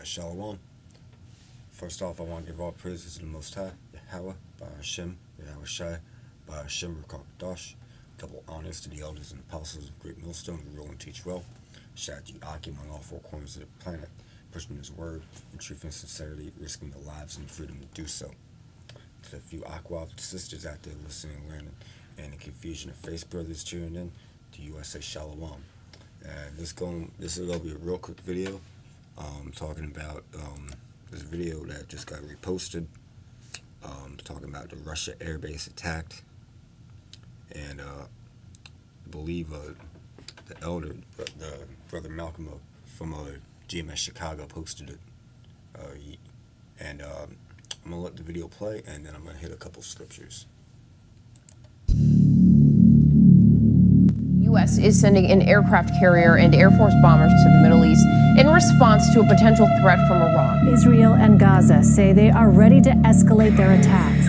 Shalom. First off, I want to give all praises to the Most High, Yahweh, by Hashem, Yahweh Shai, by Hashem, Rakakadash. Double honors to the elders and apostles of Great Millstone who rule and teach well. Shout to Aki among all four corners of the planet, pushing his word in truth and sincerity, risking their lives and the freedom to do so. To the few Aqua sisters out there listening, learning, and the confusion of face brothers tuning in, to USA Shalom. This is going to be a real quick video. Talking about this video that just got reposted, talking about the Russia airbase attacked, and I believe the elder, the brother Malcolm from GMS Chicago posted it, and I'm gonna let the video play, and then I'm gonna hit a couple scriptures. U.S. is sending an aircraft carrier and Air Force bombers to the Middle East in response to a potential threat from Iran. Israel and Gaza say they are ready to escalate their attacks.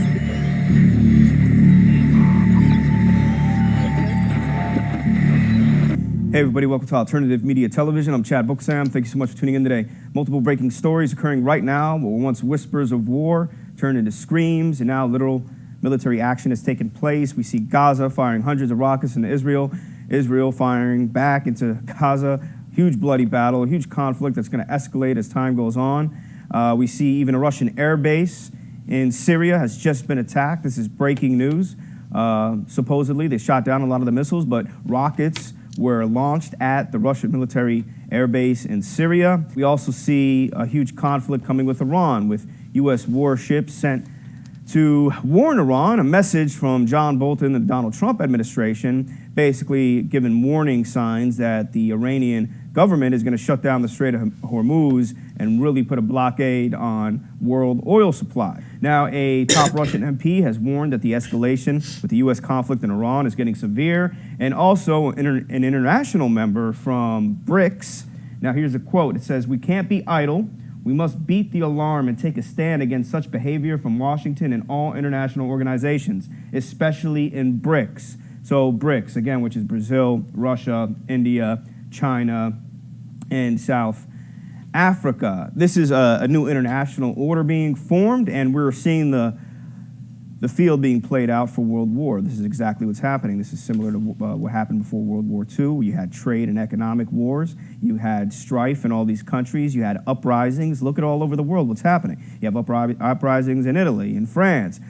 Hey everybody, welcome to Alternative Media Television. I'm Chad Booksam. Thank you so much for tuning in today. Multiple breaking stories occurring right now. What were once whispers of war turned into screams, and now literal military action has taken place. We see Gaza firing hundreds of rockets into Israel, Israel firing back into Gaza. Huge bloody battle, a huge conflict that's going to escalate as time goes on. We see even a Russian air base in Syria has just been attacked. This is breaking news. Supposedly, they shot down a lot of the missiles, but rockets were launched at the Russian military air base in Syria. We also see a huge conflict coming with Iran, with U.S. warships sent to warn Iran, a message from John Bolton and the Donald Trump administration, basically giving warning signs that the Iranian government is going to shut down the Strait of Hormuz and really put a blockade on world oil supply. Now, a top Russian MP has warned that the escalation with the U.S. conflict in Iran is getting severe, and also an international member from BRICS. Now, here's a quote. It says, "We can't be idle. We must beat the alarm and take a stand against such behavior from Washington and all international organizations, especially in BRICS." So BRICS, again, which is Brazil, Russia, India, China, and South Africa. This is a new international order being formed, and we're seeing the field being played out for World War. This is exactly what's happening. This is similar to what happened before World War II. You had trade and economic wars. You had strife in all these countries. You had uprisings. Look at all over the world what's happening. You have uprisings in Italy, in France.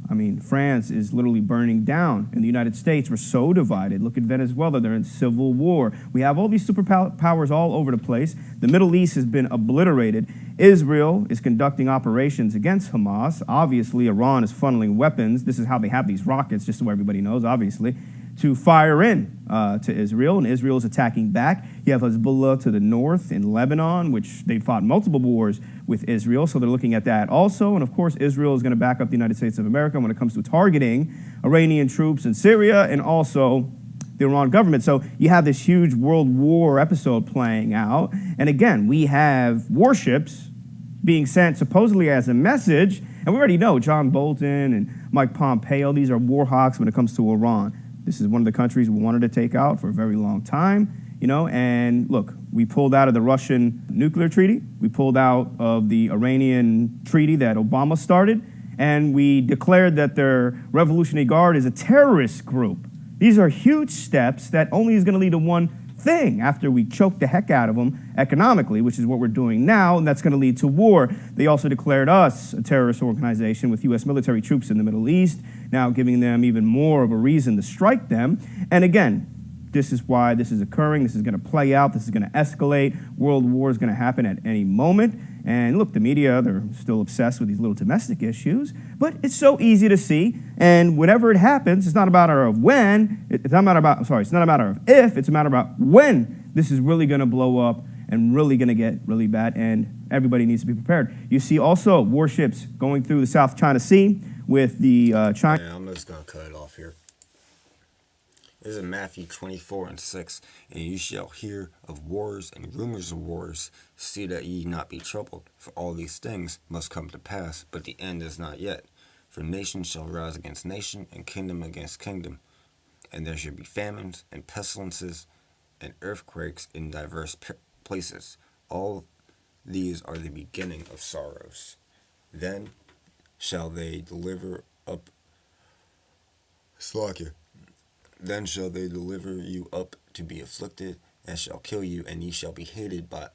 I mean, France is literally burning down. In the United States, we're so divided. Look at Venezuela. They're in civil war. We have all these superpowers all over the place. The Middle East has been obliterated. Israel is conducting operations against Hamas. Obviously, Iran is funneling weapons. This is how they have these rockets, just so everybody knows, obviously, to fire in to Israel, and Israel is attacking back. You have Hezbollah to the north in Lebanon, which they fought multiple wars with Israel, so they're looking at that also. And of course, Israel is going to back up the United States of America when it comes to targeting Iranian troops in Syria and also the Iran government. So you have this huge world war episode playing out. And again, we have warships being sent supposedly as a message. And we already know John Bolton and Mike Pompeo, these are war hawks when it comes to Iran. This is one of the countries we wanted to take out for a very long time, you know, and look, we pulled out of the Russian nuclear treaty. We pulled out of the Iranian treaty that Obama started, and we declared that their Revolutionary Guard is a terrorist group. These are huge steps that only is going to lead to one thing after we choke the heck out of them economically, which is what we're doing now, and that's going to lead to war. They also declared us a terrorist organization with U.S. military troops in the Middle East, now giving them even more of a reason to strike them. And again, this is why this is occurring. This is going to play out. This is going to escalate. World war is going to happen at any moment. And look, the media, they're still obsessed with these little domestic issues, but it's so easy to see. And whenever it happens, it's not a matter of when, it's not a matter of if, it's a matter about when this is really going to blow up and really going to get really bad, and everybody needs to be prepared. You see also warships going through the South China Sea with the China. Yeah, I'm just going to cut it off here. This is Matthew 24:6, and you shall hear of wars and rumors of wars. See that ye not be troubled, for all these things must come to pass, but the end is not yet. For nation shall rise against nation, and kingdom against kingdom. And there shall be famines, and pestilences, and earthquakes in diverse places. All these are the beginning of sorrows. Then shall they deliver up Slakia. Then shall they deliver you up to be afflicted, and shall kill you, and ye shall be hated by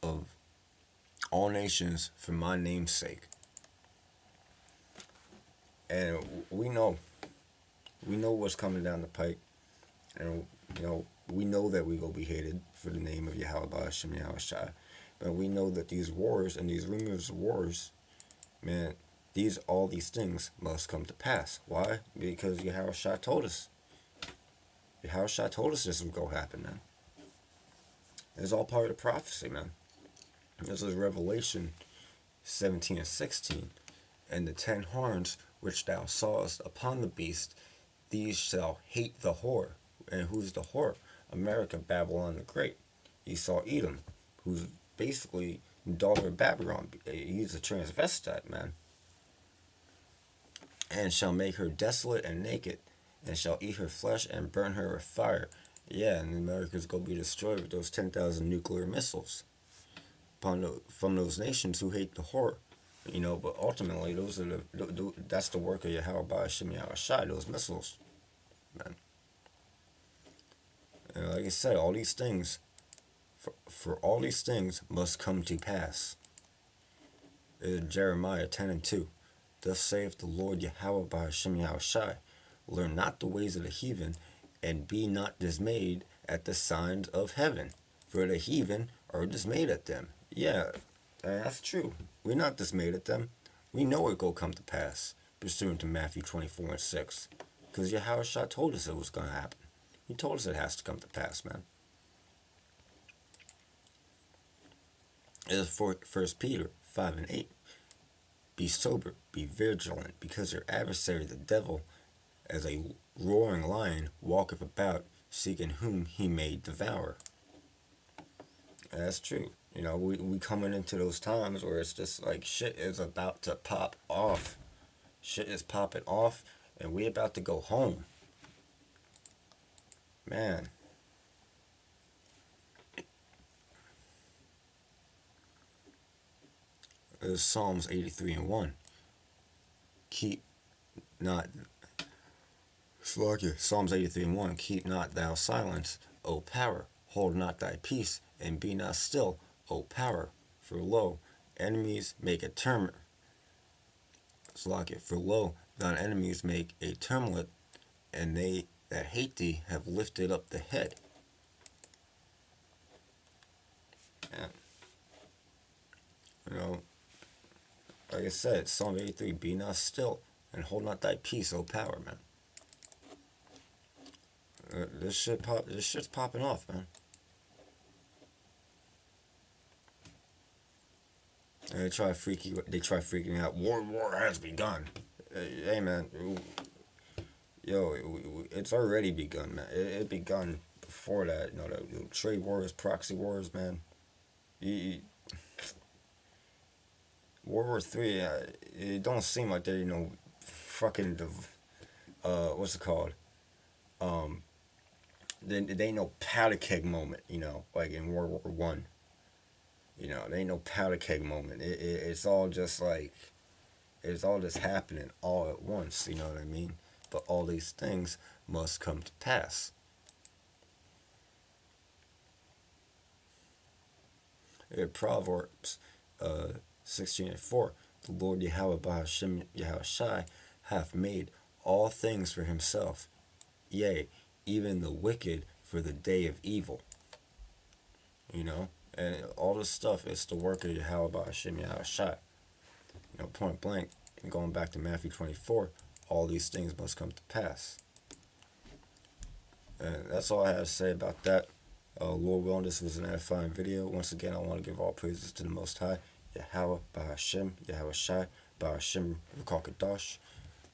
of all nations for my name's sake. And we know what's coming down the pike, and we know that we will be hated for the name of Yahweh Ba'ashem Yahweh Shai. But we know that these wars and these rumors of wars, man, all these things must come to pass. Why? Because Yahweh Shai told us. Yahweh Shai told us this was going to happen, man. It's all part of the prophecy, man. This is Revelation 17 and 16. And the 10 horns which thou sawest upon the beast, these shall hate the whore. And who's the whore? America, Babylon the Great. You saw Edom, who's basically daughter of Babylon. He's a transvestite, man. And shall make her desolate and naked, and shall eat her flesh and burn her with fire. Yeah, and America's going to be destroyed with those 10,000 nuclear missiles from those nations who hate the whore. But ultimately, that's the work of Yahweh Ba'ashem Yahweh Shai, those missiles, man. And like I said, all these things, for all these things must come to pass. Jeremiah 10 and 2. Thus saith the Lord Yahweh Ba'ashem Yahweh Shai, learn not the ways of the heathen, and be not dismayed at the signs of heaven, for the heathen are dismayed at them. Yeah, that's true. We're not dismayed at them. We know it will come to pass, pursuant to Matthew 24 and 6. Because Yahweh Shai told us it was going to happen. He told us it has to come to pass, man. It is 1 Peter 5 and 8. Be sober, be vigilant, because your adversary the devil, as a roaring lion, walketh about, seeking whom he may devour. And that's true. We coming into those times where it's just like shit is about to pop off. Shit is popping off, and we about to go home. Man. It's Psalms 83 and 1. Psalms 83 and 1. Keep not thou silence, O power. Hold not thy peace, and be not still, O power. For lo, enemies make a turmoil. For lo, thine enemies make a tumult, and they that hate thee have lifted up the head. And, like I said, Psalm 83, be not still, and hold not thy peace, O power, man. This shit's popping off, man. And they try freaking out. War has begun. Hey, man. It's already begun, man. It begun before that. The trade wars, proxy wars, man. World War III, it don't seem like they're, fucking, what's it called? There ain't no powder keg moment, like in World War One. There ain't no powder keg moment. It's all just like, it's all just happening all at once, you know what I mean? But all these things must come to pass. Proverbs 16 and 4. The Lord Yahweh Ba'ashem Yahweh Shai hath made all things for himself, yea, even the wicked for the day of evil. And all this stuff is the work of Yahweh Ba'ashem Yahweh Shai. Point blank, and going back to Matthew 24, all these things must come to pass. And that's all I have to say about that. Lord willing, this was an edifying video. Once again, I want to give all praises to the Most High, Yahweh Ba'ashem Yahweh Shai, Ba'ashem Rukakadash.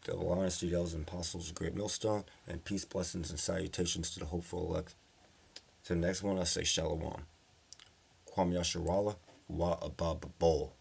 Double honors to the elders and apostles of Great Millstone, and peace, blessings, and salutations to the hopeful elect. To the next one, I say Shalom. Kwam Yasharala, Wa Abba Bol.